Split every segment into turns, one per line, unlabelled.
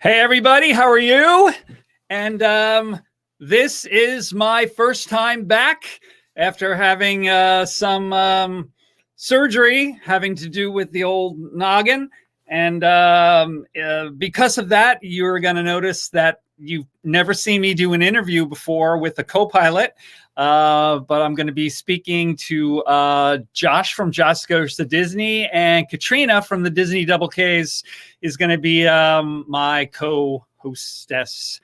Hey everybody, how are you? And this is my first time back after having some surgery having to do with the old noggin. And because of that, you're going to notice that you've never seen me do an interview before with a co-pilot. But I'm going to be speaking to Josh from Josh Goes to Disney, and Katrina from the Disney Double Ks is going to be my co-hostess.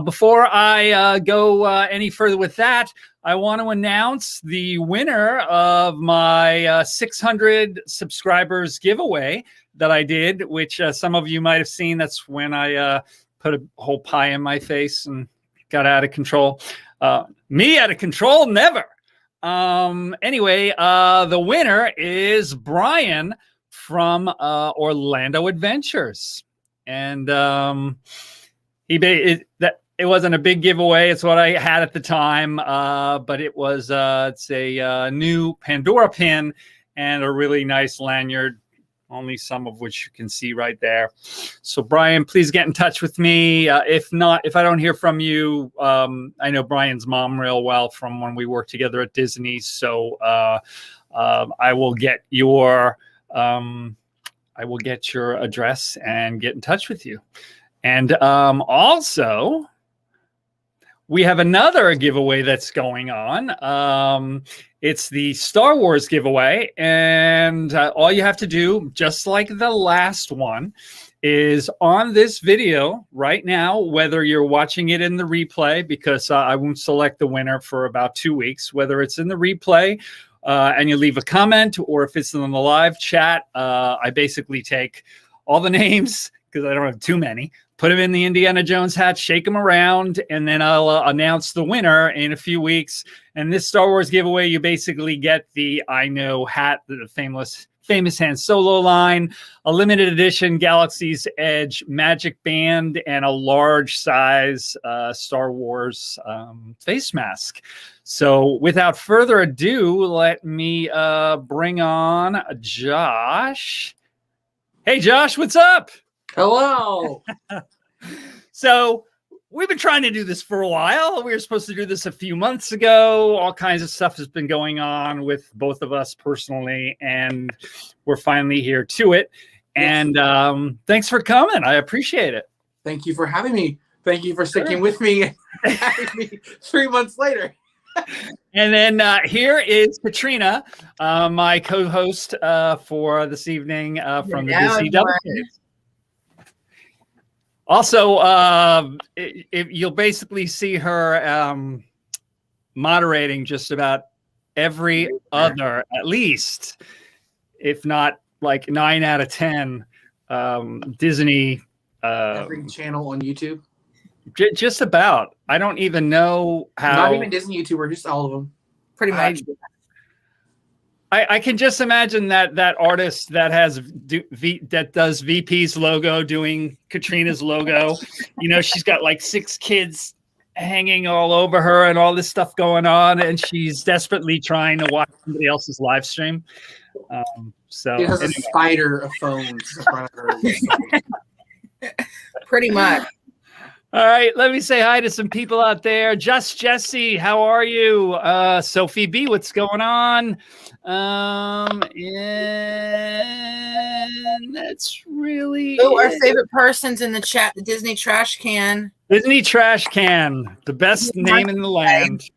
Before I go any further with that, I want to announce the winner of my 600 subscribers giveaway that I did, which some of you might have seen. That's when I put a whole pie in my face and got out of control. Me out of control? Never. Anyway, the winner is Brian from Orlando Adventures. And it wasn't a big giveaway. It's what I had at the time. But it was it's a new Pandora pin and a really nice lanyard, only some of which you can see right there. So Brian, please get in touch with me. If I don't hear from you, I know Brian's mom real well from when we worked together at Disney. So I will get your address and get in touch with you. And also, we have another giveaway that's going on. It's the Star Wars giveaway. And all you have to do, just like the last one, is on this video right now, whether you're watching it in the replay, because I won't select the winner for about 2 weeks, whether it's in the replay and you leave a comment, or if it's in the live chat, I basically take all the names, because I don't have too many, put them in the Indiana Jones hat, shake them around, and then I'll announce the winner in a few weeks. And this Star Wars giveaway, you basically get the I Know hat, the famous Han Solo line, a limited edition Galaxy's Edge magic band, and a large size Star Wars face mask. So without further ado, let me bring on Josh. Hey, Josh, what's up?
Hello.
So we've been trying to do this for a while. We were supposed to do this a few months ago. All kinds of stuff has been going on with both of us personally, and we're finally here to it. And thanks for coming. I appreciate it.
Thank you for having me. Thank you for sticking with me and having me 3 months later.
And then here is Katrina, my co-host for this evening from the Disney Double Ks. Also, you'll basically see her moderating just about every other, at least, if not like 9 out of 10 Disney.
Every channel on YouTube?
Just about. I don't even know how.
Not even Disney YouTuber, just all of them. Pretty much.
I can just imagine that artist that that does VP's logo doing Katrina's logo. You know, she's got like 6 kids hanging all over her and all this stuff going on, and she's desperately trying to watch somebody else's live stream. So
she has a spider of phones in front of her.
Pretty much.
All right, let me say hi to some people out there. Just Jesse, how are you? Sophie B, what's going on? And that's really
our favorite person's in the chat, the Disney Trash Can.
Disney Trash Can, the best name in the land.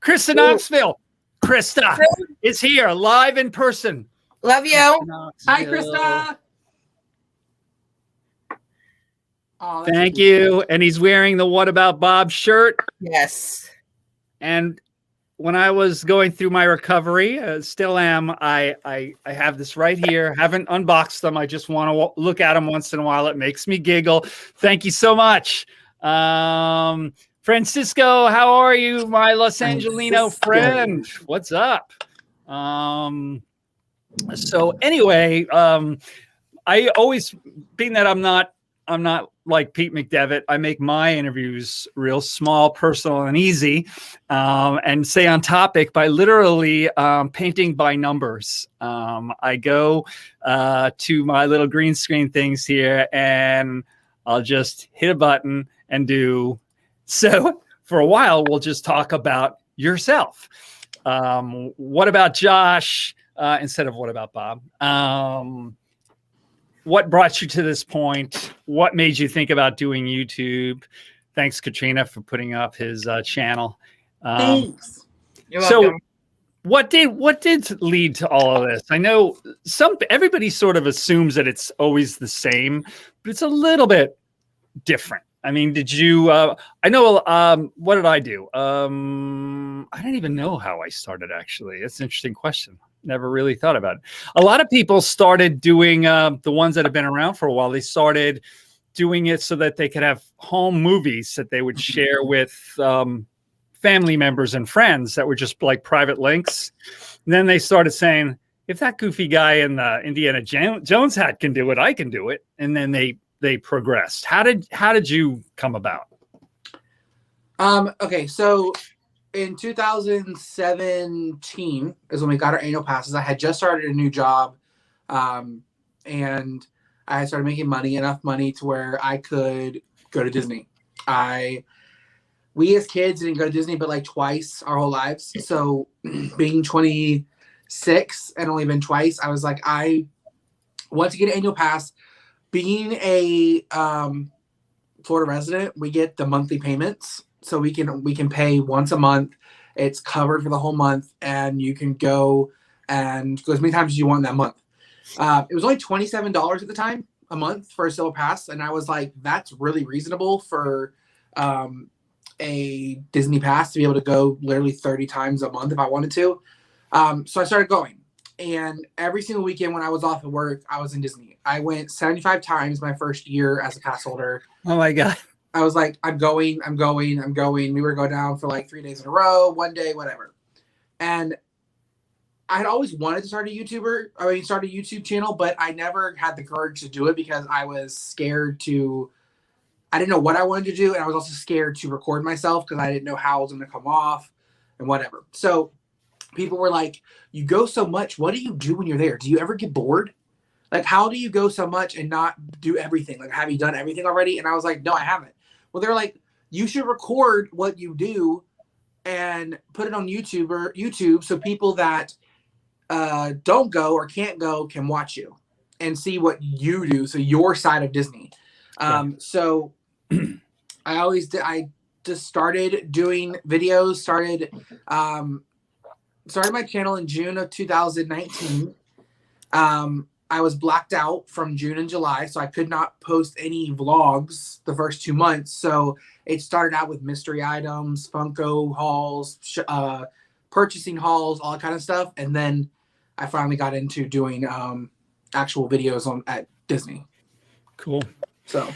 Krista Knoxville. Krista is here, live in person.
Love you.
Hi, Krista.
Oh, thank you. And he's wearing the What About Bob shirt.
Yes.
And when I was going through my recovery, still am, I have this right here. Haven't unboxed them. I just want to look at them once in a while. It makes me giggle. Thank you so much. Francisco, how are you, my Los Angelino friend? What's up? So anyway, I always, being that I'm not like Pete McDevitt, I make my interviews real small, personal, and easy, and stay on topic by literally painting by numbers. I go to my little green screen things here, and I'll just hit a button and do. So for a while, we'll just talk about yourself. What about Josh instead of what about Bob? What brought you to this point? What made you think about doing YouTube? Thanks, Katrina, for putting up his channel.
Thanks.
You're welcome.
So what did lead to all of this? I know everybody sort of assumes that it's always the same, but it's a little bit different. I mean, did you I know what did I do? I don't even know how I started, actually. It's an interesting question. Never really thought about it. A lot of people started doing the ones that have been around for a while. They started doing it so that they could have home movies that they would share with family members and friends that were just like private links. And then they started saying, if that goofy guy in the Indiana Jones hat can do it, I can do it. And then they progressed. How did you come about?
Okay, so in 2017 is when we got our annual passes. I had just started a new job, and I started making enough money to where I could go to Disney. We as kids didn't go to Disney but like twice our whole lives. So being 26 and only been twice, I was like, I want to get an annual pass. Being a Florida resident, we get the monthly payments, so we can pay once a month. It's covered for the whole month, and you can go and go as many times as you want in that month. It was only $27 at the time a month for a silver pass, and I was like, that's really reasonable for a Disney pass to be able to go literally 30 times a month if I wanted to. So I started going. And every single weekend when I was off of work, I was in Disney. I went 75 times my first year as a pass holder.
Oh my God.
I was like, I'm going. We were going down for like 3 days in a row, one day, whatever. And I had always wanted to start a YouTube channel, but I never had the courage to do it because I was scared I didn't know what I wanted to do. And I was also scared to record myself because I didn't know how it was going to come off and whatever. So people were like, you go so much. What do you do when you're there? Do you ever get bored? Like, how do you go so much and not do everything? Like, have you done everything already? And I was like, no, I haven't. Well, they're like, you should record what you do and put it on YouTube so people that don't go or can't go can watch you and see what you do. So your side of Disney. So I just started doing videos, started my channel in June of 2019. I was blacked out from June and July, so I could not post any vlogs the first 2 months. So it started out with mystery items, Funko hauls, purchasing hauls, all that kind of stuff. And then I finally got into doing actual videos at Disney.
Cool.
So.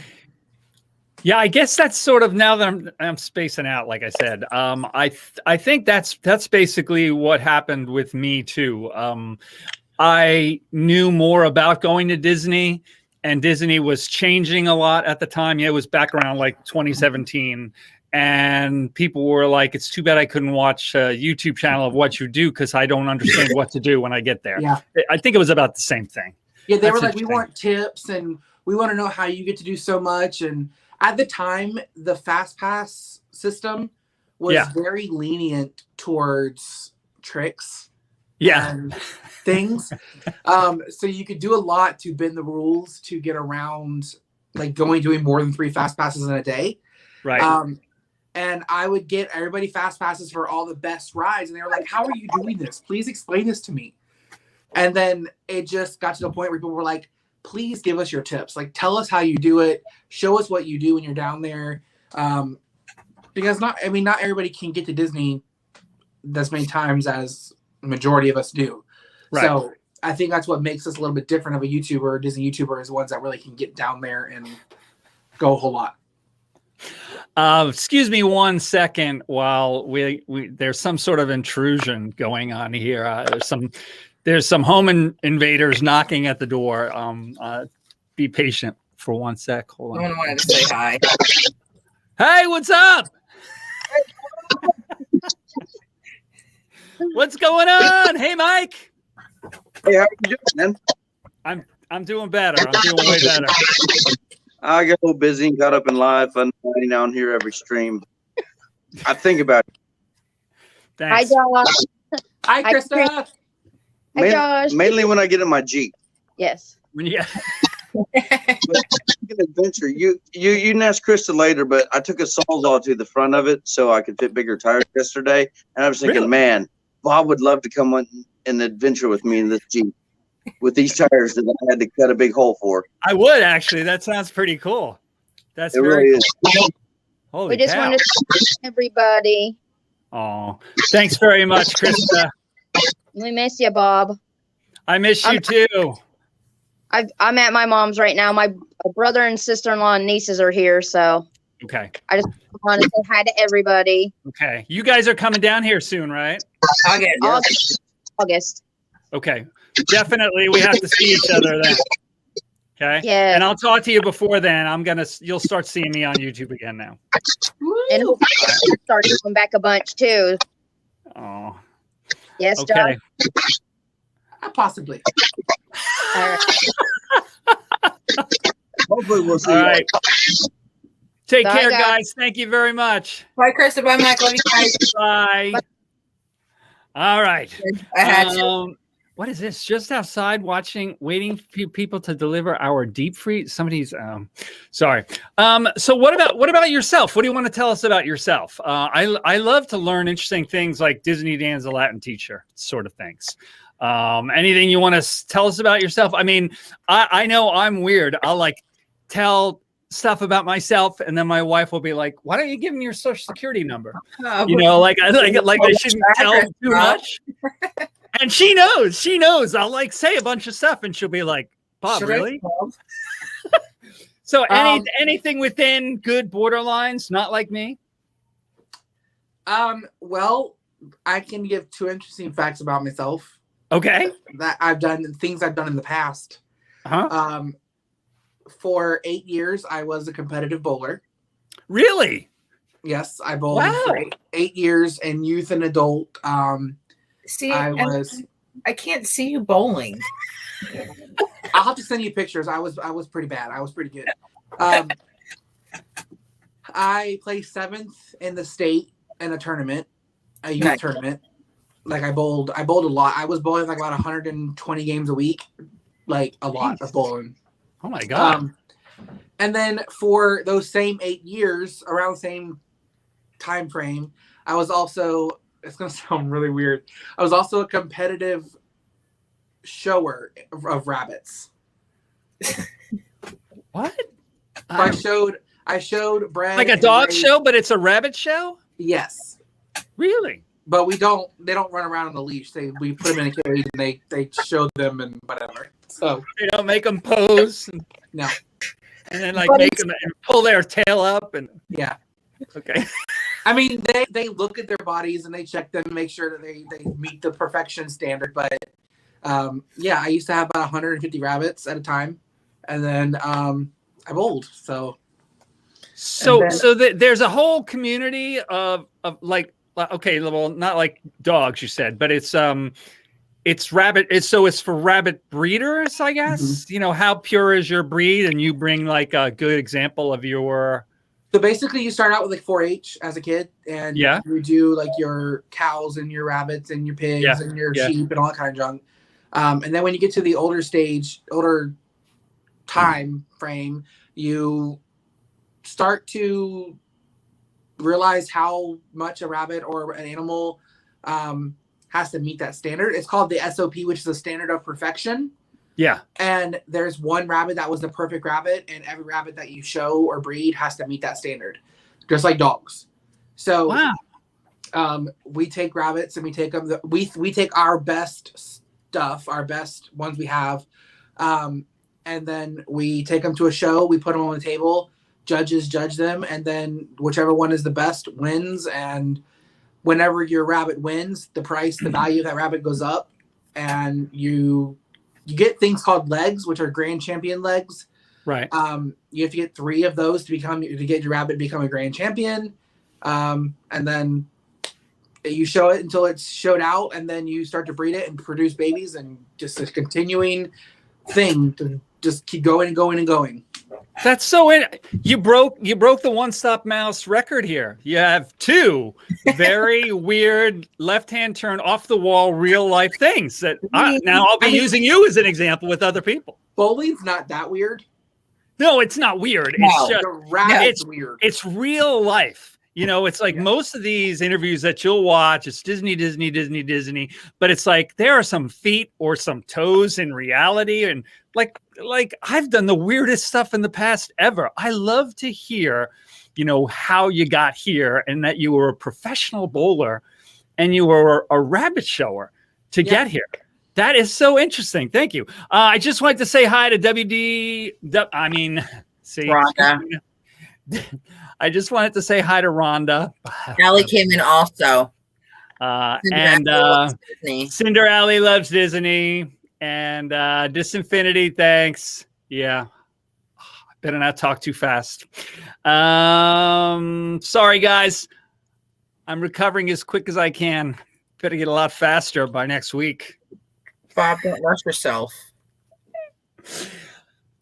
Yeah, I guess that's sort of, now that I'm spacing out, like I said, I think that's basically what happened with me too. I knew more about going to Disney, and Disney was changing a lot at the time. Yeah, it was back around like 2017, and people were like, it's too bad I couldn't watch a YouTube channel of what you do because I don't understand what to do when I get there. Yeah, I think it was about the same thing.
Yeah, they were like, we want tips and we want to know how you get to do so much. And at the time, the Fast Pass system was very lenient towards tricks. And things. So you could do a lot to bend the rules to get around, like doing more than 3 Fast Passes in a day.
Right.
And I would get everybody Fast Passes for all the best rides. And they were like, how are you doing this? Please explain this to me. And then it just got to the point where people were like, please give us your tips. Like, tell us how you do it. Show us what you do when you're down there. Because not everybody can get to Disney as many times as the majority of us do. Right. So I think that's what makes us a little bit different of a YouTuber. Disney YouTuber is ones that really can get down there and go a whole lot.
Excuse me 1 second while we there's some sort of intrusion going on here. There's some home invaders knocking at the door. Be patient for 1 sec. Hold on.
I wanted to say hi.
Hey, what's up? What's going on? Hey, Mike.
Hey, how are you doing, man?
I'm doing better. I'm doing way better.
I get a little busy and got up in life. I'm not down here every stream. I think about it.
Hi,
Thanks.
Josh.
Hi,
Hi,
Krista.
Hi, Josh.
Mainly when I get in my Jeep.
Yes.
When you
An adventure. You can ask Krista later, but I took a Sawzall to the front of it so I could fit bigger tires yesterday. And I was thinking,
Really?
man, Bob would love to come on an adventure with me in this Jeep with these tires that I had to cut a big hole for.
I would actually. That sounds pretty cool. That's
It
very
really
cool.
is.
Holy
We just
cow.
wanted to thank everybody.
Oh, thanks very much, Krista.
We miss you, Bob.
I miss you too.
I'm at my mom's right now. My brother and sister-in-law and nieces are here, so
Okay.
I just want to say hi to everybody.
Okay. You guys are coming down here soon, right?
August.
Okay. Definitely we have to see each other then. Okay.
Yeah.
And I'll talk to you before then. You'll start seeing me on YouTube again now.
And hopefully I'll start coming back a bunch too.
Oh.
Yes,
Okay.
Josh.
Possibly.
All right.
Hopefully we'll see
All
you.
right. Take
Bye,
care,
guys.
guys. Thank you very much.
Bye, Krista. Bye, Mike. Love you guys.
Bye.
Bye.
All right.
I had to.
What is this? Just outside waiting for people to deliver our deep freeze. Somebody's sorry. So what about yourself? What do you want to tell us about yourself? I love to learn interesting things like Disney Dan's a Latin teacher, sort of things. Anything you want to tell us about yourself? I mean, I know I'm weird. I'll like tell stuff about myself, and then my wife will be like, "Why don't you give me your social security number?" You know, like I shouldn't tell too much. And she knows. I'll like say a bunch of stuff, and she'll be like, "Bob,
Should I
really?"
call?
So anything within good borderlines, not like me.
Well, I can give 2 interesting facts about myself
Okay.
that I've done, things I've done in the past.
Huh?
For 8 years, I was a competitive bowler.
Really?
Yes, I bowled
Wow.
for 8 years in youth and adult.
See,
I
can't see you bowling.
I'll have to send you pictures. I was pretty bad. I was pretty good. I placed 7th in the state in a tournament, a youth
Nice.
tournament. Like I bowled a lot. I was bowling like about 120 games a week, like a lot of bowling.
Oh my god.
And then for those same 8 years, around the same time frame, I was also, it's going to sound really weird, I was also a competitive shower of rabbits.
What?
I showed Brad
Like a
and
dog
Ray-
show, but it's a rabbit show?
Yes,
Really?
but they don't run around on the leash. We put them in a cage and they show them and whatever. So
They don't make them pose and,
no,
and then like
But
make them and pull their tail up and
yeah.
okay.
I mean, they look at their bodies and they check them, make sure that they meet the perfection standard. But yeah, I used to have about 150 rabbits at a time, and then I bowled. So
There's a whole community of like, okay, well, not like dogs you said, but it's rabbit. It's for rabbit breeders, I guess.
Mm-hmm.
You know, how pure is your breed, and you bring like a good example of your.
So basically, you start out with like 4-H as a kid, and
Yeah.
you do like your cows and your rabbits and your pigs
Yeah.
and your
Yeah.
sheep and all that kind of junk. And then when you get to the older time frame, you start to realize how much a rabbit or an animal has to meet that standard. It's called the SOP, which is a standard of perfection.
Yeah.
And there's one rabbit that was the perfect rabbit, and every rabbit that you show or breed has to meet that standard, just like dogs. So
Wow.
we take rabbits and we take them. We take our best stuff, our best ones we have, and then we take them to a show. We put them on the table. Judges judge them, and then whichever one is the best wins. And whenever your rabbit wins, the value of that rabbit goes up, and you get things called legs, which are grand champion legs.
Right.
You have to get 3 of those to get your rabbit to become a grand champion. And then you show it until it's showed out, and then you start to breed it and produce babies, and just a continuing thing to just keep going and going and going.
That's so you broke the One Stop Mouse record here. You have two very weird left-hand turn off the wall real life things that now I'll be using you as an example with other people.
Bowling's not that weird.
No, it's not weird.
No.
It's just
The rap is weird.
it's real life. You know, it's like most of these interviews that you'll watch, it's Disney, but it's like there are some feet or some toes in reality. And like I've done the weirdest stuff in the past ever. I love to hear, you know, how you got here and that you were a professional bowler and you were a rabbit shower to get here. That is so interesting. Thank you. I just wanted to say hi to
Rhonda.
I just wanted to say hi to Rhonda.
Allie came in also.
Cinder Alley loves Disney. And Disinfinity, thanks. Yeah. I better not talk too fast. Sorry, guys. I'm recovering as quick as I can. Better get a lot faster by next week.
Bob, don't rush yourself.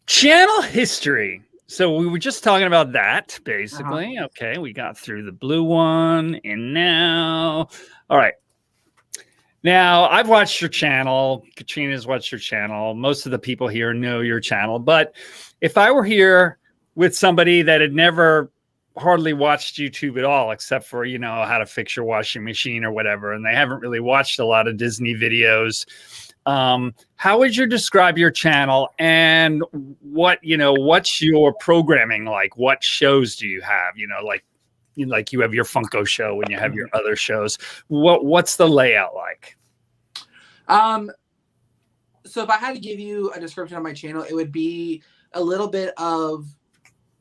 Channel history. So we were just talking about that, basically. Okay, we got through the blue one, and now, all right. Now, I've watched your channel. Katrina's watched your channel. Most of the people here know your channel. But if I were here with somebody that had never hardly watched YouTube at all, except for, you know, how to fix your washing machine or whatever, and they haven't really watched a lot of Disney videos, how would you describe your channel and what's your programming like? What shows do you have? You know, like you have your Funko show and you have your other shows. What's the layout like?
So if I had to give you a description of my channel, it would be a little bit of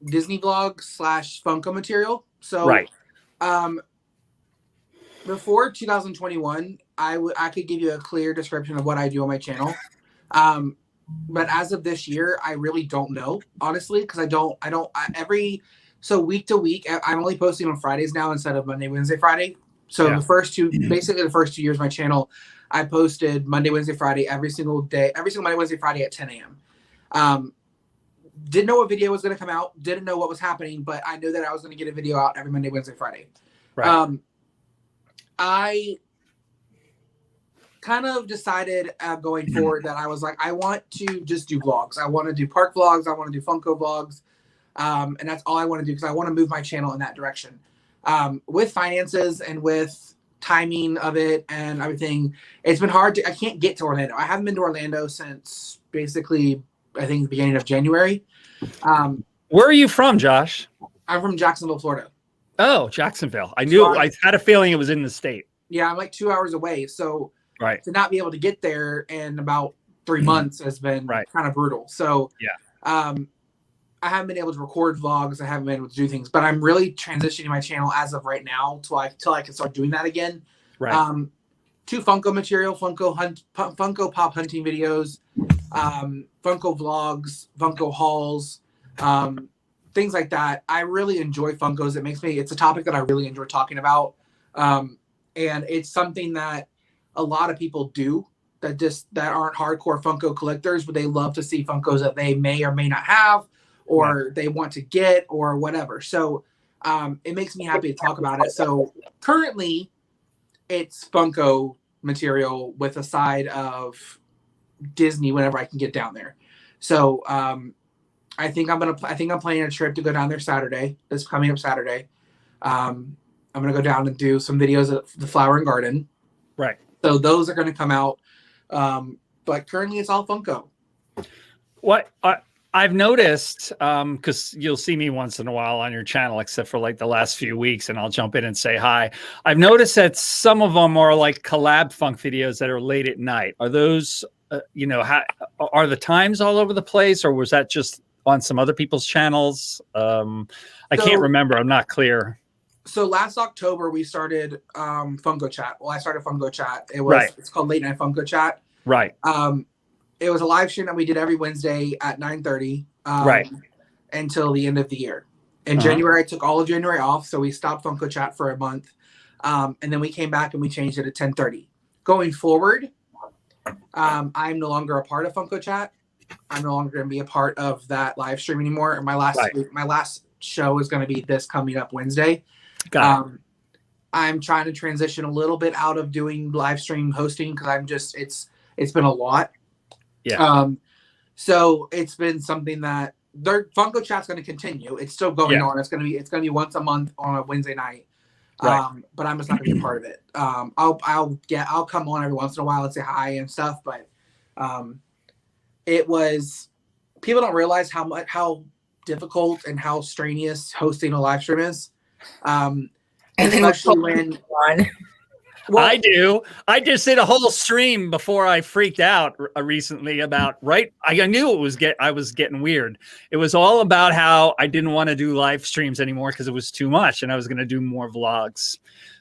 Disney vlog / Funko material. So
right.
Before 2021, I could give you a clear description of what I do on my channel. But as of this year, I really don't know, honestly, because so week to week, I'm only posting on Fridays now instead of Monday, Wednesday, Friday. So the first 2 years of my channel, I posted Monday, Wednesday, Friday, every single Monday, Wednesday, Friday at 10 a.m. Didn't know what video was going to come out. Didn't know what was happening, but I knew that I was going to get a video out every Monday, Wednesday, Friday. Right. I kind of decided going forward that I was like, I want to just do vlogs. I want to do park vlogs. I want to do Funko vlogs. And that's all I want to do because I want to move my channel in that direction. With finances and with timing of it and everything, it's been hard I can't get to Orlando. I haven't been to Orlando since basically, I think, the beginning of January.
Where are you from, Josh?
I'm from Jacksonville, Florida.
Oh, Jacksonville. I had a feeling it was in the state.
Yeah, I'm like 2 hours away. So
right.
to not be able to get there in about 3 months has been kind of brutal. So I haven't been able to record vlogs. I haven't been able to do things, but I'm really transitioning my channel as of right now till I can start doing that again. Right. To Funko material, Funko Pop hunting videos, Funko vlogs, Funko hauls, things like that. I really enjoy Funkos. It's a topic that I really enjoy talking about. And it's something that a lot of people do that aren't hardcore Funko collectors, but they love to see Funkos that they may or may not have, or they want to get, or whatever. So it makes me happy to talk about it. So currently it's Funko material with a side of Disney whenever I can get down there. So I think I'm planning a trip to go down there Saturday. That's coming up Saturday. I'm gonna go down and do some videos at the Flower and Garden. Right. So those are gonna come out. But currently it's all Funko.
What I've noticed, because you'll see me once in a while on your channel, except for like the last few weeks, and I'll jump in and say hi. I've noticed that some of them are like collab funk videos that are late at night. Are those, are the times all over the place, or was that just on some other people's channels? I can't remember. I'm not clear.
So last October we started Funko Chat. Well, I started Funko Chat. It's called Late Night Funko Chat.
Right.
It was a live stream that we did every Wednesday at 9:30. Until the end of the year. In January, I took all of January off, so we stopped Funko Chat for a month, and then we came back and we changed it to 10:30. Going forward, I'm no longer a part of Funko Chat. I'm no longer going to be a part of that live stream anymore. My last my last show is going to be this coming up Wednesday.
Got it.
I'm trying to transition a little bit out of doing live stream hosting because I'm just it's been a lot.
Yeah.
So it's been something that their Funko Chat's going to continue. It's still going on. It's going to be once a month on a Wednesday night.
Right.
But I'm just not going to be a part of it. I'll come on every once in a while and say hi and stuff. But it was people don't realize how difficult and how strenuous hosting a live stream is.
And
especially when
well,
I do. I just did a whole stream before I freaked out recently about I knew I was getting weird. It was all about how I didn't want to do live streams anymore because it was too much, and I was going to do more vlogs.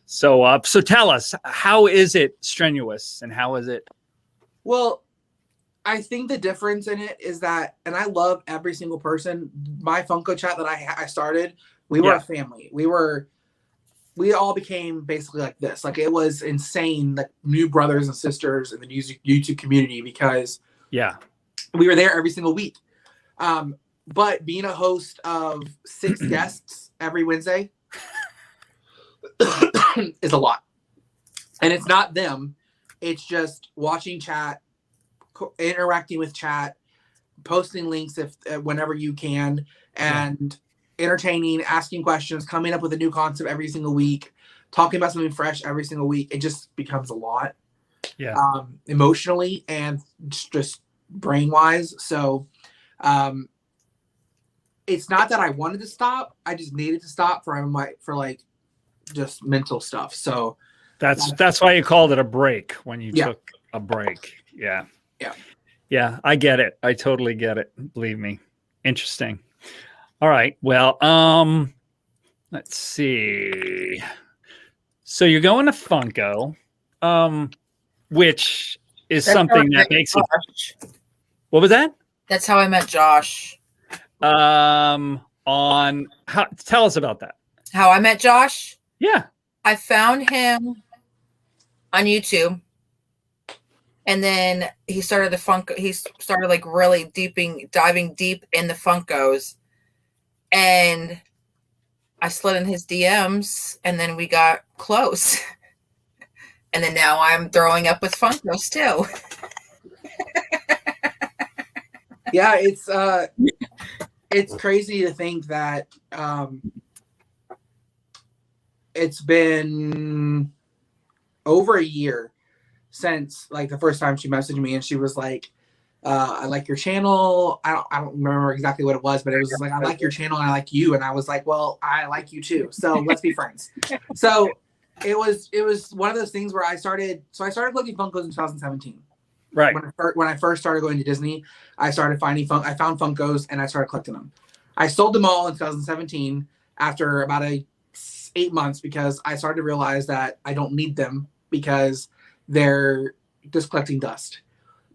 So, so tell us, how is it strenuous, and how is it?
Well, I think the difference in it is that, and I love every single person. My Funko Chat that I started, we were a family. We all became basically like this. Like it was insane, like new brothers and sisters in the YouTube community because we were there every single week. But being a host of 6 guests every Wednesday is a lot. And it's not them. It's just watching chat, interacting with chat, posting links whenever you can, and entertaining, asking questions, coming up with a new concept every single week, talking about something fresh every single week. It just becomes a lot, emotionally and just brain wise. So, it's not that I wanted to stop. I just needed to stop for like just mental stuff. So
that's why you called it a break when you took a break. Yeah. I get it. I totally get it. Believe me. Interesting. All right. Well, let's see. So you're going to Funko, which is something that makes it. What was that?
That's how I met Josh.
Tell us about that.
How I met Josh?
Yeah.
I found him on YouTube. And then he started like really diving deep in the Funkos. And I slid in his DMs, and then we got close. And then now I'm throwing up with Funkos too.
Yeah, it's crazy to think that it's been over a year since like the first time she messaged me, and she was like, I like your channel. I don't remember exactly what it was, but it was just like, I like your channel and I like you. And I was like, well, I like you too. So let's be friends. So it was one of those things where I started collecting Funkos in 2017.
Right.
When I first started going to Disney, I started finding I found Funkos and I started collecting them. I sold them all in 2017 after about 8 months because I started to realize that I don't need them because they're just collecting dust.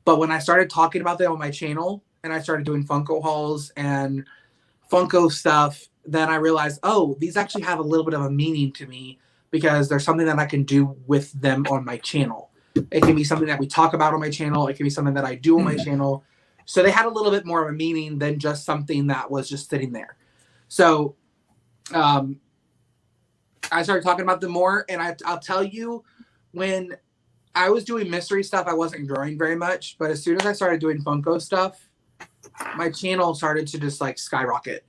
But when I started talking about them on my channel and I started doing Funko hauls and Funko stuff, then I realized, oh, these actually have a little bit of a meaning to me because there's something that I can do with them on my channel. It can be something that we talk about on my channel. It can be something that I do on my channel. So they had a little bit more of a meaning than just something that was just sitting there. So I started talking about them more. And I'll tell you, when I was doing mystery stuff, I wasn't growing very much. But as soon as I started doing Funko stuff, my channel started to just like skyrocket.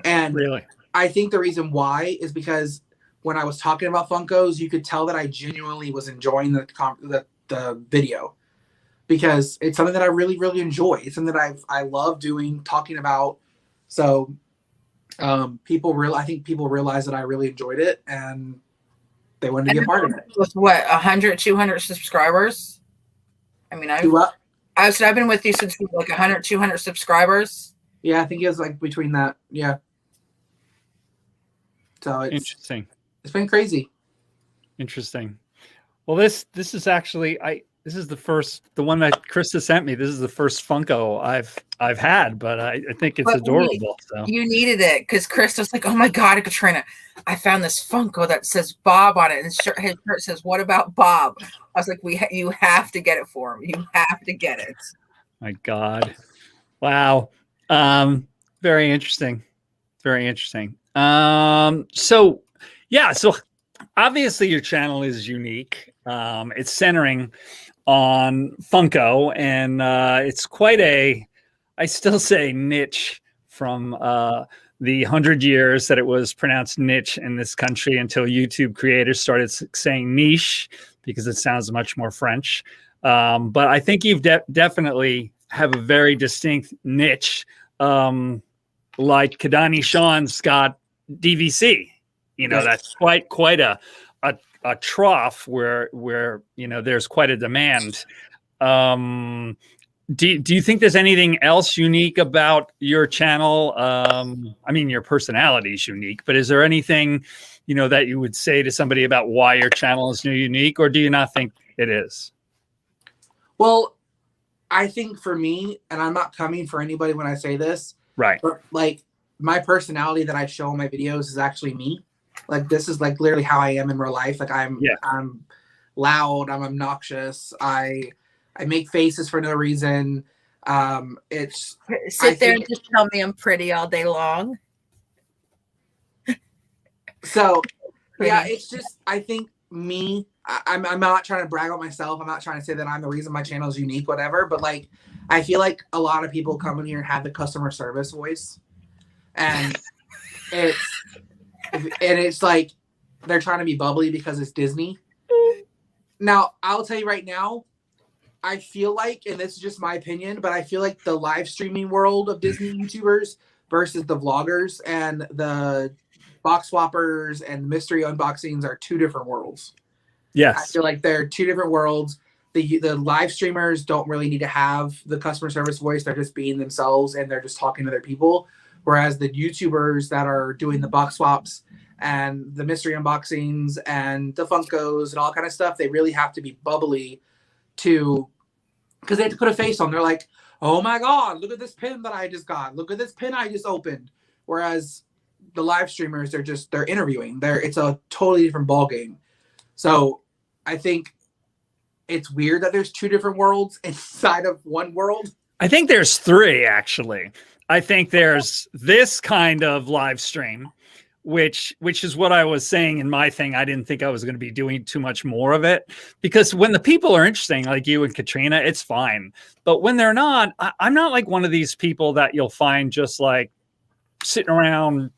And
really,
I think the reason why is because when I was talking about Funkos, you could tell that I genuinely was enjoying the video because it's something that I really, really enjoy. It's something that I love doing, talking about. So I think people realized that I really enjoyed it and they wanted to be a part of it.
With what, 100, 200 subscribers? I mean, I've been with you since like 100, 200 subscribers.
Yeah, I think it was like between that. Yeah. So it's
interesting.
It's been crazy.
Interesting. Well, this is actually this is the one that Krista sent me. This is the first Funko I've had, but I think it's adorable. So
you needed it because Krista's like, oh my God, Katrina, I found this Funko that says Bob on it, and his shirt says, "What about Bob?" I was like, you have to get it for him. You have to get it.
My God. Wow. Very interesting. Very interesting. So obviously your channel is unique. It's centering on Funko, and it's quite I still say niche from the 100 years that it was pronounced niche in this country until YouTube creators started saying niche because it sounds much more French. But I think you've definitely have a very distinct niche, like Kadani Sean's got DVC. That's quite a trough where there's quite a demand. Do you think there's anything else unique about your channel? I mean, your personality is unique, but is there anything that you would say to somebody about why your channel is unique, or do you not think it is?
Well, I think for me, and I'm not coming for anybody when I say this,
right?
But like my personality that I show in my videos is actually me. Like this is like literally how I am in real life. Like I'm loud, I'm obnoxious, I make faces for no reason. It's
sit there and just tell me I'm pretty all day long.
So yeah, it's just I think me. I'm not trying to brag on myself. I'm not trying to say that I'm the reason my channel is unique, whatever. But like, I feel like a lot of people come in here and have the customer service voice, and it's like they're trying to be bubbly because it's Disney. Now, I'll tell you right now, I feel like, and this is just my opinion, but I feel like the live streaming world of Disney YouTubers versus the vloggers and the box swappers and mystery unboxings are two different worlds.
Yes.
I feel like they're two different worlds. The live streamers don't really need to have the customer service voice. They're just being themselves and they're just talking to their people. Whereas the YouTubers that are doing the box swaps and the mystery unboxings and the Funkos and all kind of stuff, they really have to be bubbly because they have to put a face on. They're like, oh my God, look at this pin that I just got. Look at this pin I just opened. Whereas the live streamers, they're interviewing. It's a totally different ball game. So I think it's weird that there's two different worlds inside of one world.
I think there's three, actually. I think there's this kind of live stream, which is what I was saying in my thing. I didn't think I was going to be doing too much more of it because when the people are interesting, like you and Katrina, it's fine. But when they're not, I'm not like one of these people that you'll find just like sitting around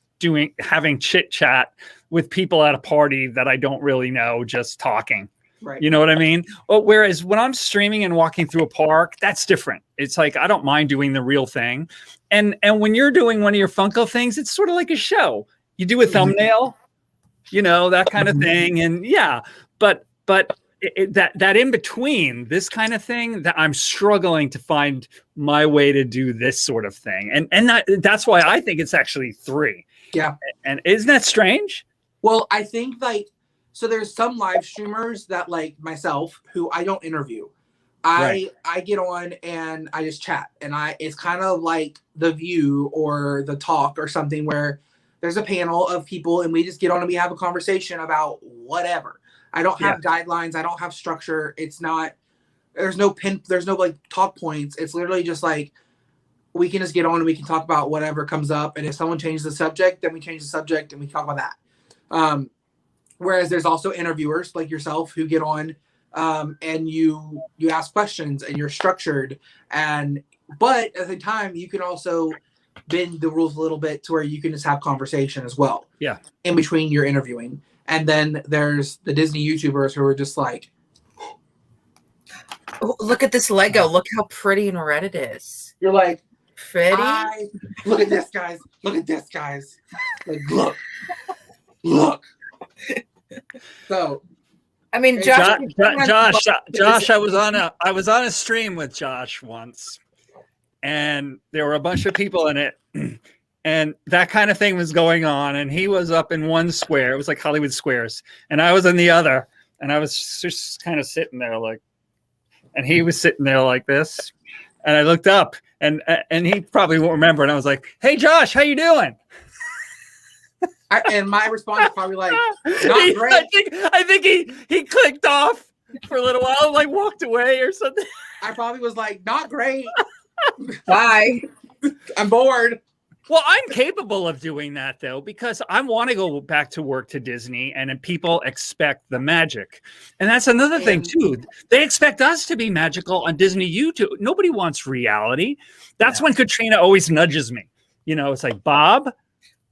having chit chat with people at a party that I don't really know, just talking.
Right.
You know what I mean? Whereas when I'm streaming and walking through a park, that's different. It's like, I don't mind doing the real thing. And when you're doing one of your Funko things, it's sort of like a show. You do a thumbnail, that kind of thing. And yeah, but that in between this kind of thing, that I'm struggling to find my way to do this sort of thing. And that's why I think it's actually three.
Yeah.
And isn't that strange?
Well, I think so there's some live streamers that like myself who I don't interview. I get on and I just chat, and it's kind of like The View or The Talk or something where there's a panel of people and we just get on and we have a conversation about whatever. I don't have guidelines. I don't have structure. There's no like talk points. It's literally just like, we can just get on and we can talk about whatever comes up. And if someone changes the subject, then we change the subject and we talk about that. Whereas there's also interviewers like yourself who get on and you ask questions and you're structured. But at the time, you can also bend the rules a little bit to where you can just have conversation as well.
Yeah.
In between your interviewing. And then there's the Disney YouTubers who are just like,
oh, look at this Lego. Look how pretty and red it is.
You're like,
pretty.
Look at this, guys. Look at this, guys. Like, look. So,
I mean,
Josh, I was on a stream with Josh once, and there were a bunch of people in it, and that kind of thing was going on, and he was up in one square. It was like Hollywood Squares, and I was in the other, and I was just kind of sitting there like, and he was sitting there like this, and I looked up, and he probably won't remember, and I was like, "Hey, Josh, how you doing?"
And my response is probably like, not great.
I think he clicked off for a little while, like walked away or something.
I probably was like, not great.
Bye.
I'm bored.
Well, I'm capable of doing that though, because I want to go back to work to Disney, and then people expect the magic. And that's another thing too. They expect us to be magical on Disney YouTube. Nobody wants reality. That's when Katrina always nudges me. You know, it's like, Bob,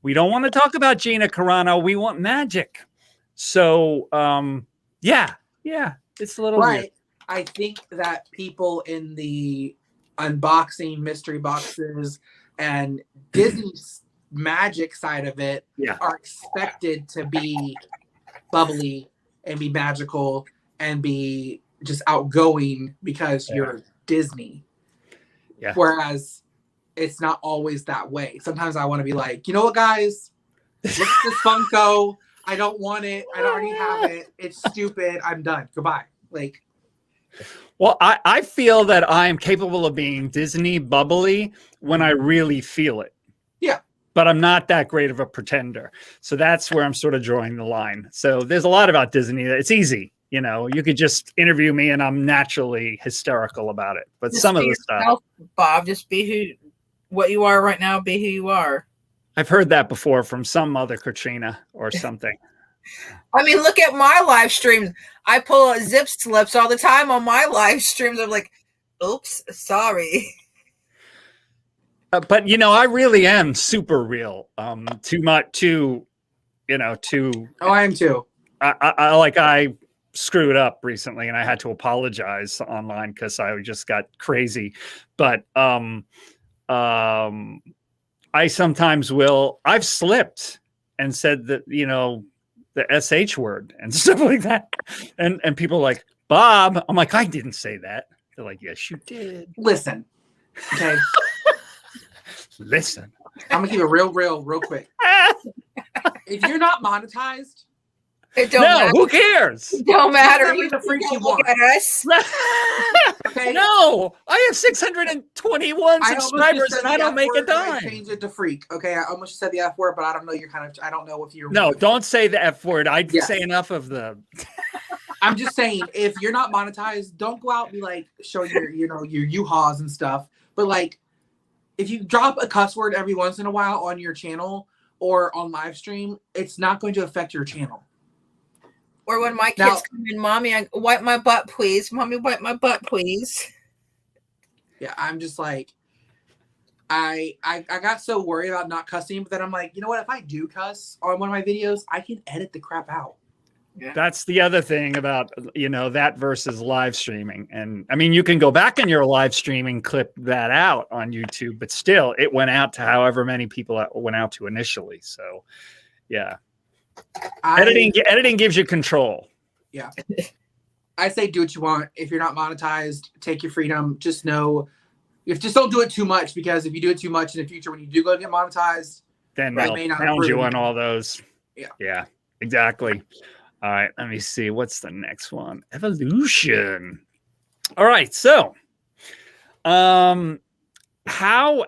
we don't want to talk about Gina Carano. We want magic. So yeah, it's a little weird.
I think that people in the unboxing mystery boxes and Disney's magic side of it are expected to be bubbly and be magical and be just outgoing because you're Disney. Yeah. Whereas it's not always that way. Sometimes I want to be like, you know what, guys? Look at this Funko. I don't want it. I already have it. It's stupid. I'm done. Goodbye. Like,
well, I feel that I am capable of being Disney bubbly when I really feel it.
Yeah.
But I'm not that great of a pretender. So that's where I'm sort of drawing the line. So there's a lot about Disney. It's easy. You know, you could just interview me and I'm naturally hysterical about it. But just some of the stuff.
Bob, just be what you are right now. Be who you are.
I've heard that before from some other Katrina or something.
I mean, look at my live streams. I pull zip slips all the time on my live streams. I'm like, oops, sorry.
But, you know, I really am super real. Too much, you know,
Oh, I am too.
I screwed up recently and I had to apologize online because I just got crazy. But I sometimes I've slipped and said that, you know, the SH word and stuff like that. And people are like, Bob, I'm like, I didn't say that. They're like, yes, you did.
Listen. Okay.
Listen.
I'm gonna keep it real quick. If you're not monetized,
it don't matter.
Who cares?
It don't matter.
You the freaks you want.
At us.
Okay. No, I have 621 subscribers and I don't make a dime.
I changed it to freak. Okay, I almost said the F word, but I don't know. I don't know if you're.
No, don't say the F word. I'd say enough of the.
I'm just saying, if you're not monetized, don't go out and be like, show your U-Hauls and stuff. But like, if you drop a cuss word every once in a while on your channel or on live stream, it's not going to affect your channel.
Or when my kids come in, Mommy, wipe my butt, please. Mommy, wipe my butt, please.
Yeah, I'm just like, I got so worried about not cussing, but then I'm like, you know what? If I do cuss on one of my videos, I can edit the crap out.
Yeah. That's the other thing about, you know, that versus live streaming. And I mean, you can go back in your live streaming, clip that out on YouTube, but still it went out to however many people it went out to initially. So yeah. Editing gives you control.
Yeah. I say do what you want. If you're not monetized, take your freedom. Just know, just don't do it too much, because if you do it too much in the future, when you do go get monetized,
then they'll pound you on all those. Yeah, exactly. All right, let me see. What's the next one? Evolution. All right, so how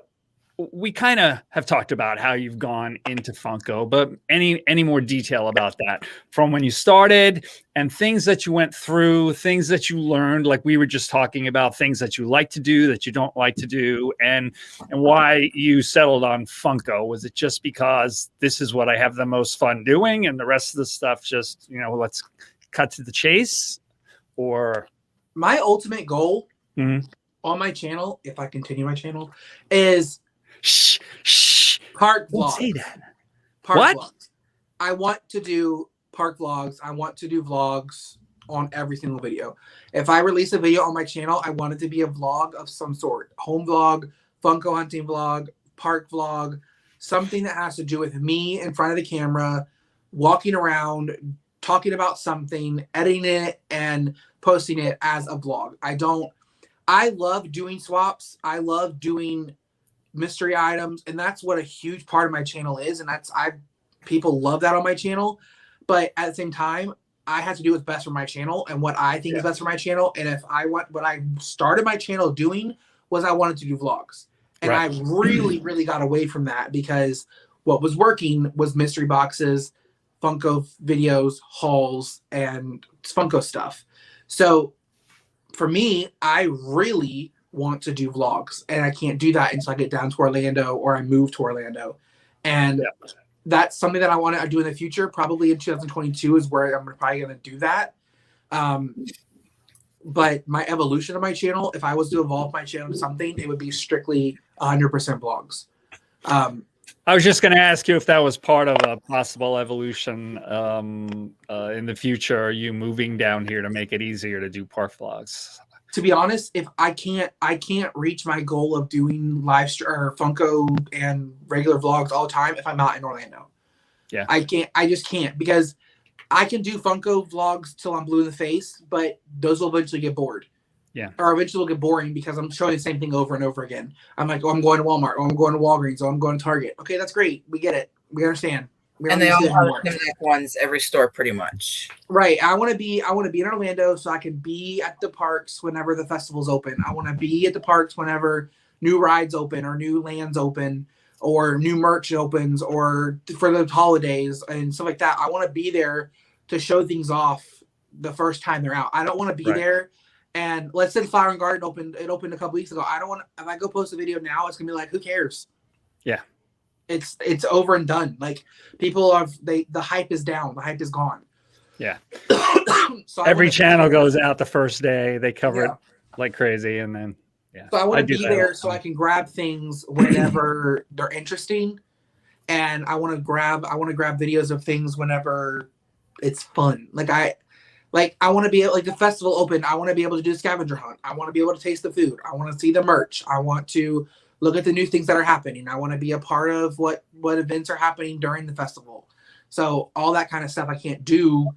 we kind of have talked about how you've gone into Funko, but any more detail about that from when you started and things that you went through, things that you learned, like we were just talking about, things that you like to do, that you don't like to do, and why you settled on Funko. Was it just because this is what I have the most fun doing and the rest of the stuff just, you know, let's cut to the chase? Or
my ultimate goal on my channel, if I continue my channel, is park vlogs.
Don't say that.
Park vlogs. I want to do park vlogs. I want to do vlogs on every single video. If I release a video on my channel, I want it to be a vlog of some sort. Home vlog, Funko hunting vlog, park vlog, something that has to do with me in front of the camera, walking around, talking about something, editing it, and posting it as a vlog. I love doing swaps. I love doing mystery items, and that's what a huge part of my channel is, and people love that on my channel. But at the same time, I have to do what's best for my channel and what I think is best for my channel. And what I started my channel doing was I wanted to do vlogs, and I really got away from that, because what was working was mystery boxes, Funko videos, hauls, and Funko stuff. So for me, I really want to do vlogs, and I can't do that until I get down to Orlando or I move to Orlando. And that's something that I want to do in the future. Probably in 2022 is where I'm probably going to do that. But my evolution of my channel, if I was to evolve my channel to something, it would be strictly 100% vlogs.
I was just going to ask you if that was part of a possible evolution in the future. Are you moving down here to make it easier to do park vlogs?
To be honest, if I can't reach my goal of doing live or Funko and regular vlogs all the time if I'm not in Orlando.
Yeah,
I just can't, because I can do Funko vlogs till I'm blue in the face, but those will eventually get bored.
Yeah.
Or eventually will get boring because I'm showing the same thing over and over again. I'm like, oh, I'm going to Walmart. Oh, I'm going to Walgreens. Oh, I'm going to Target. Okay, that's great. We get it. We understand.
And they all have Connect ones every store pretty much.
Right. I want to be in Orlando so I can be at the parks whenever the festival's open. I want to be at the parks whenever new rides open or new lands open or new merch opens or for the holidays and stuff like that. I want to be there to show things off the first time they're out. I don't want to be there. And let's say the Flower and Garden opened a couple weeks ago. I don't want to, if I go post a video now, it's gonna be like, who cares?
Yeah.
It's over and done. Like people the hype is down. The hype is gone.
Yeah.
So
every channel goes out the first day. They cover it like crazy, and then
So I want to be there so I can grab things whenever they're interesting, and I want to grab videos of things whenever it's fun. I want to be like the festival open. I want to be able to do a scavenger hunt. I want to be able to taste the food. I want to see the merch. I want to look at the new things that are happening. I want to be a part of what events are happening during the festival. So all that kind of stuff I can't do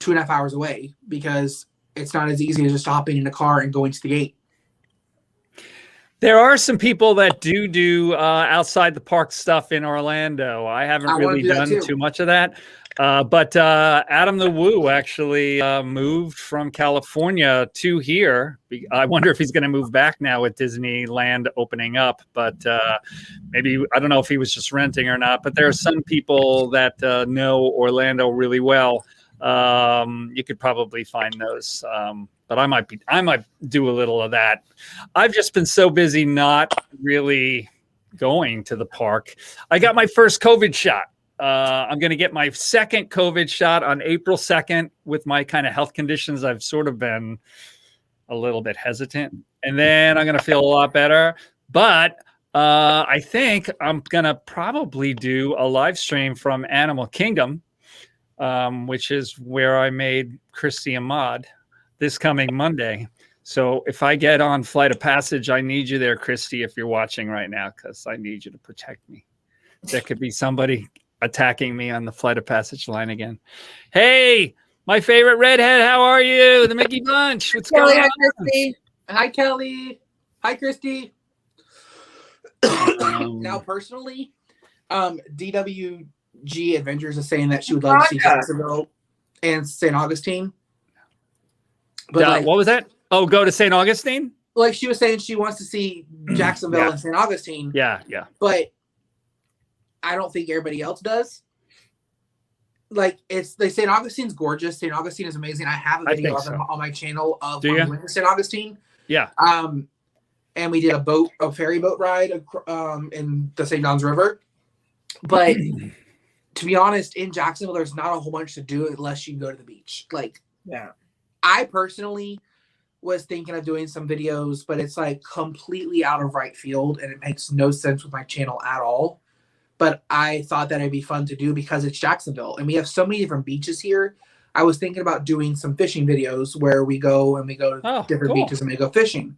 2.5 hours away because it's not as easy as just hopping in a car and going to the gate.
There are some people that do outside the park stuff in Orlando. I haven't really done too much of that. But Adam the Woo actually moved from California to here. I wonder if he's going to move back now with Disneyland opening up. But maybe, I don't know if he was just renting or not. But there are some people that know Orlando really well. You could probably find those. But I might do a little of that. I've just been so busy not really going to the park. I got my first COVID shot. I'm going to get my second COVID shot on April 2nd. With my kind of health conditions, I've sort of been a little bit hesitant. And then I'm going to feel a lot better. But I think I'm going to probably do a live stream from Animal Kingdom, which is where I made Christy a mod this coming Monday. So if I get on Flight of Passage, I need you there, Christy, if you're watching right now, because I need you to protect me. There could be somebody attacking me on the Flight of Passage line again. Hey, my favorite redhead, how are you? The Mickey Bunch. What's going on?
Christy. Hi, Kelly. Hi, Christy. Now, personally, DWG Adventures is saying that she would love to see Jacksonville and St. Augustine. But
what was that? Oh, go to St. Augustine?
Like she was saying, she wants to see Jacksonville and St. Augustine.
Yeah.
But I don't think everybody else does. Like St. Augustine's gorgeous. St. Augustine is amazing. I have a video of them on my channel of St. Augustine.
Yeah.
And we did a ferry boat ride in the St. John's River. But to be honest, in Jacksonville, there's not a whole bunch to do unless you go to the beach. I personally was thinking of doing some videos, but it's like completely out of right field and it makes no sense with my channel at all. But I thought that it'd be fun to do because it's Jacksonville and we have so many different beaches here. I was thinking about doing some fishing videos where we go to different beaches and we go fishing,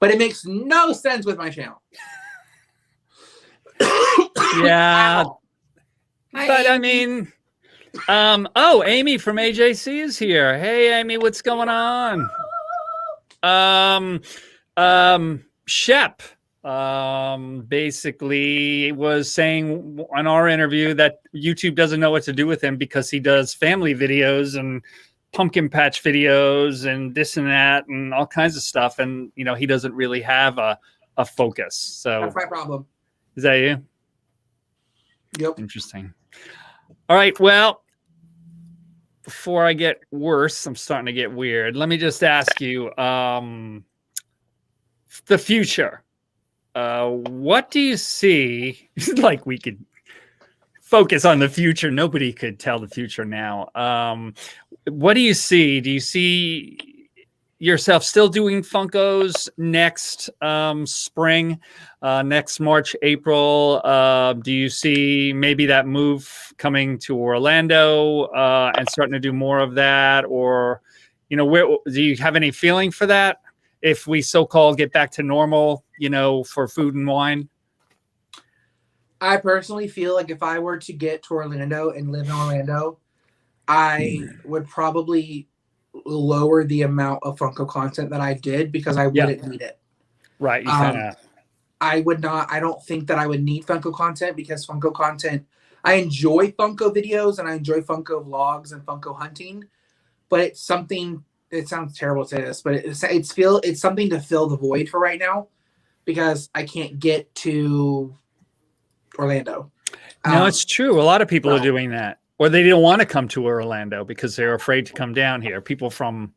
but it makes no sense with my channel.
Yeah. But I mean, Amy from AJC is here. Hey, Amy, what's going on? Shep basically was saying on our interview that YouTube doesn't know what to do with him because he does family videos and pumpkin patch videos and this and that and all kinds of stuff. And, he doesn't really have a focus. So
that's my problem.
Is that you?
Yep.
Interesting. All right. Well, before I get worse, I'm starting to get weird. Let me just ask you, the future. What do you see? Like we could focus on the future. Nobody could tell the future now. What do you see? Do you see yourself still doing Funkos next spring, next March, April? Do you see maybe that move coming to Orlando and starting to do more of that? Or, where do you have any feeling for that? If we so-called get back to normal, for food and wine?
I personally feel like if I were to get to Orlando and live in Orlando, I would probably lower the amount of Funko content that I did because I wouldn't need it.
Right. You kind of.
I would not. I don't think that I would need Funko content because Funko content. I enjoy Funko videos and I enjoy Funko vlogs and Funko hunting, but it's something. It sounds terrible to say this, but it's something to fill the void for right now because I can't get to Orlando.
No, it's true. A lot of people are doing that, or they don't want to come to Orlando because they're afraid to come down here. People from,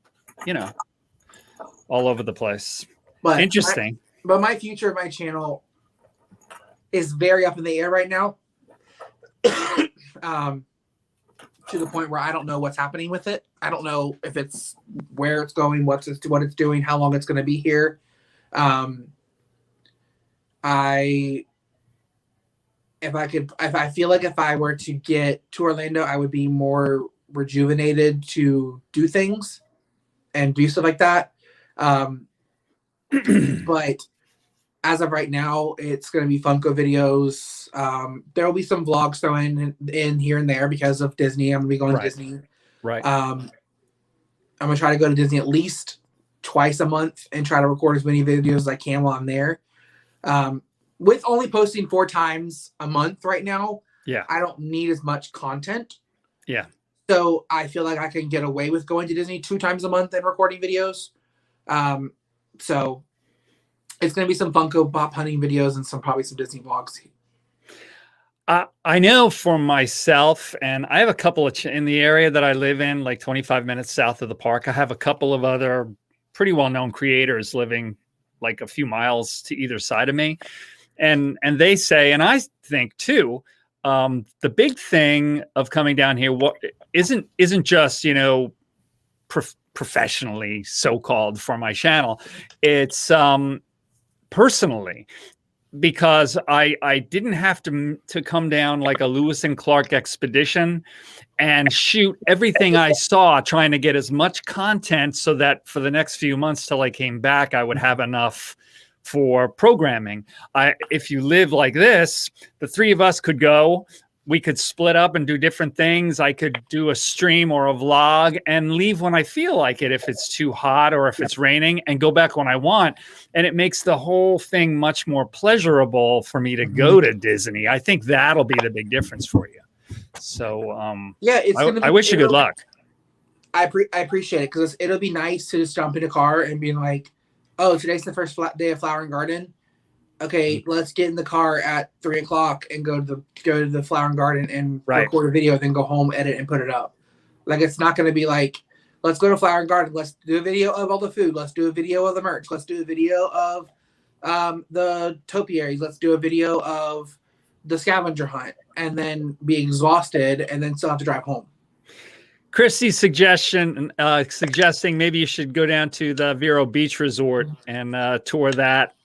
all over the place.
But
interesting.
But my future of my channel is very up in the air right now. To the point where I don't know what's happening with it. I don't know if it's where it's going, what it's doing, how long it's going to be here. I feel like if I were to get to Orlando, I would be more rejuvenated to do things and do stuff like that. But as of right now, it's going to be Funko videos. There will be some vlogs thrown in here and there because of Disney. I'm going to be going to Disney.
Right.
I'm going to try to go to Disney at least twice a month and try to record as many videos as I can while I'm there. With only posting 4 times a month right now, I don't need as much content.
Yeah.
So I feel like I can get away with going to Disney 2 times a month and recording videos. So it's going to be some Funko Pop hunting videos and probably some Disney vlogs.
I know for myself, and I have a couple of in the area that I live in, like 25 minutes south of the park. I have a couple of other pretty well-known creators living like a few miles to either side of me. And they say, and I think too, the big thing of coming down here isn't just, professionally so-called for my channel. It's personally, because I didn't have to come down like a Lewis and Clark expedition and shoot everything I saw, trying to get as much content so that for the next few months till I came back, I would have enough for programming. If you live like this, the 3 of us could go. We could split up and do different things. I could do a stream or a vlog and leave when I feel like it, if it's too hot or if it's raining, and go back when I want. And it makes the whole thing much more pleasurable for me to go to Disney. I think that'll be the big difference for you. So, I wish you good luck.
I appreciate it because it'll be nice to just jump in a car and be like, oh, today's the first day of Flower and Garden. Okay, let's get in the car at 3:00 and go to the Flower and Garden and record a video, then go home, edit, and put it up. Like, it's not going to be like, let's go to Flower and Garden. Let's do a video of all the food. Let's do a video of the merch. Let's do a video of the topiaries. Let's do a video of the scavenger hunt, and then be exhausted and then still have to drive home.
Christy's suggesting maybe you should go down to the Vero Beach Resort and tour that.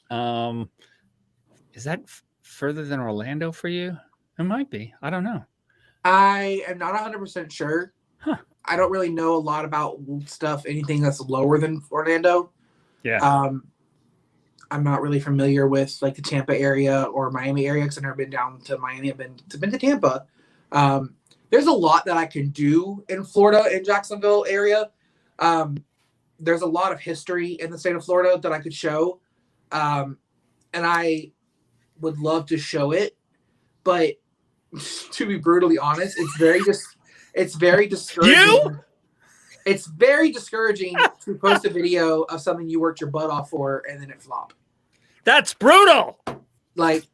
Is that further than Orlando for you? It might be. I don't know.
I am not 100% sure.
Huh.
I don't really know a lot about anything that's lower than Orlando.
Yeah.
I'm not really familiar with like the Tampa area or Miami area because I've never been down to Miami. I've been to Tampa. There's a lot that I can do in Florida and Jacksonville area. There's a lot of history in the state of Florida that I could show. And I would love to show it, but to be brutally honest, it's very discouraging.
You?
It's very discouraging to post a video of something you worked your butt off for and then it flop.
That's brutal.
Like,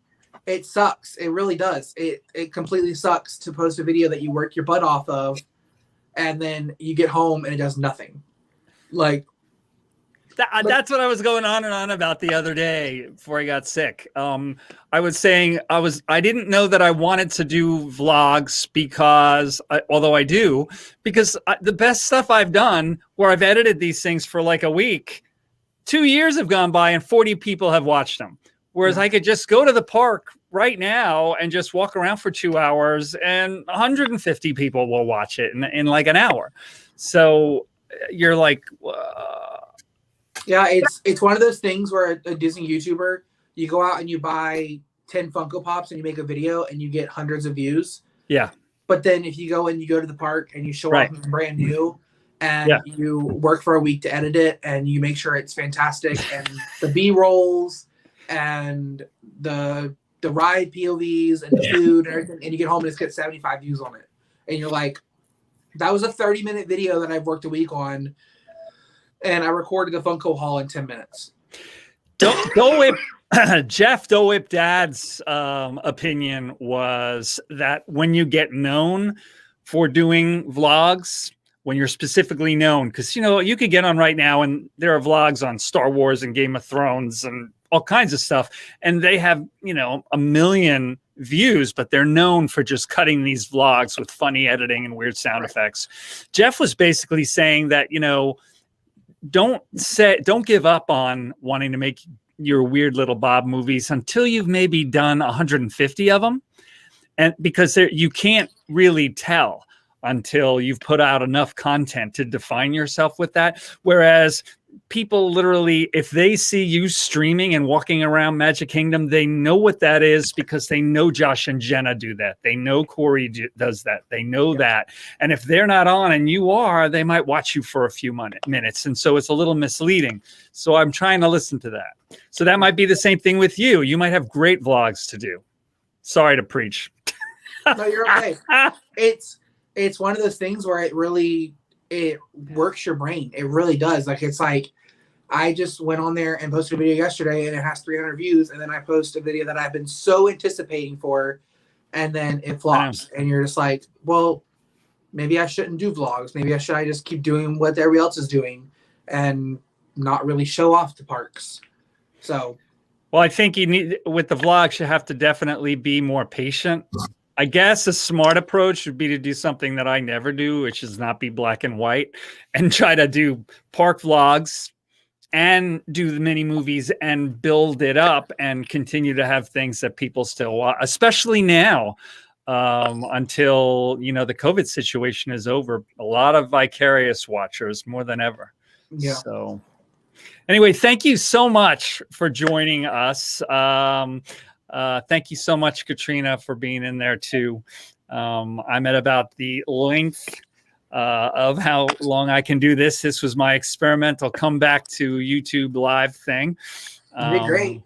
it sucks. It really does. It completely sucks to post a video that you work your butt off of and then you get home and it does nothing. Like,
That's what I was going on and on about the other day before I got sick. I was saying I didn't know that I wanted to do vlogs because although I do, because the best stuff I've done where I've edited these things for like a week, 2 years have gone by and 40 people have watched them. Whereas I could just go to the park right now and just walk around for 2 hours and 150 people will watch it in like an hour. So you're like,
yeah, it's one of those things where a Disney YouTuber, you go out and you buy 10 Funko Pops and you make a video and you get hundreds of views.
Yeah.
But then if you go and you go to the park and you show off brand new and you work for a week to edit it and you make sure it's fantastic and the B-rolls and the ride POVs and the food and everything, and you get home and it's got 75 views on it. And you're like, that was a 30-minute video that I've worked a week on, and I recorded the Funko haul in 10 minutes.
Jeff Dole Dad's opinion was that when you get known for doing vlogs, when you're specifically known, because you could get on right now and there are vlogs on Star Wars and Game of Thrones and all kinds of stuff, and they have 1 million views, but they're known for just cutting these vlogs with funny editing and weird sound effects. Jeff was basically saying that don't give up on wanting to make your weird little Bob movies until you've maybe done 150 of them, and because you can't really tell until you've put out enough content to define yourself with that. Whereas people literally, if they see you streaming and walking around Magic Kingdom, they know what that is because they know Josh and Jenna do that. They know Corey does that. They know that. And if they're not on and you are, they might watch you for a few minutes. And so it's a little misleading. So I'm trying to listen to that. So that might be the same thing with you. You might have great vlogs to do. Sorry to preach.
No, you're okay. It's one of those things where it works your brain. It really does. It's like I just went on there and posted a video yesterday and it has 300 views, and then I post a video that I've been so anticipating for, and then it flops. And you're just like, well, maybe I shouldn't do vlogs. Maybe I just keep doing what everybody else is doing and not really show off the parks. So,
well, I think with the vlogs, you have to definitely be more patient. I guess a smart approach would be to do something that I never do, which is not be black and white, and try to do park vlogs and do the mini movies and build it up and continue to have things that people still watch, especially now until, the COVID situation is over. A lot of vicarious watchers more than ever.
Yeah.
So anyway, thank you so much for joining us. Thank you so much, Katrina, for being in there too. I'm at about the length of how long I can do this. This was my experimental come back to YouTube live thing.
You did great.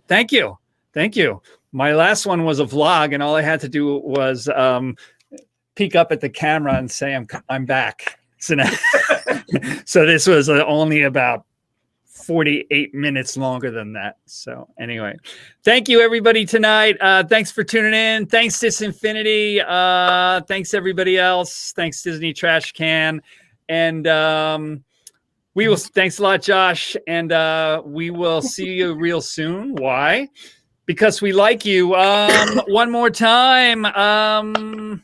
Thank you. Thank you. My last one was a vlog, and all I had to do was peek up at the camera and say, I'm back. So, so this was only about 48 minutes longer than that. So anyway, thank you everybody tonight. Thanks for tuning in. Thanks Disinfinity. Thanks everybody else. Thanks Disney Trash Can. And thanks a lot, Josh. And we will see you real soon. Why? Because we like you. One more time.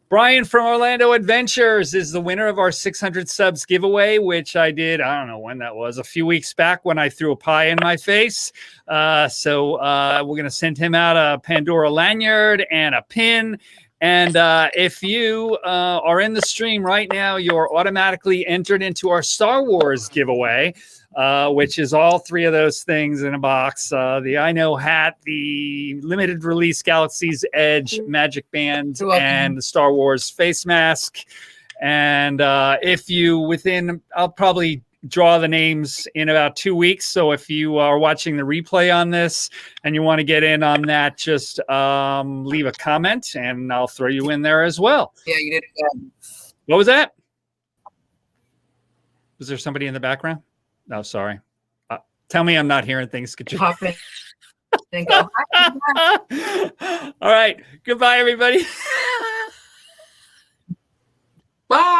Brian from Orlando Adventures is the winner of our 600 subs giveaway, which I did, I don't know when that was, a few weeks back when I threw a pie in my face. So we're going to send him out a Pandora lanyard and a pin. And if you are in the stream right now, you're automatically entered into our Star Wars giveaway, which is all three of those things in a box. The I Know hat, the limited release Galaxy's Edge magic band, and the Star Wars face mask. And if you I'll probably draw the names in about 2 weeks. So if you are watching the replay on this and you want to get in on that, just leave a comment and I'll throw you in there as well.
Yeah, you did.
What was that? Was there somebody in the background? No, sorry. Tell me I'm not hearing things.
Hop in and go.
All right. Goodbye, everybody.
Bye.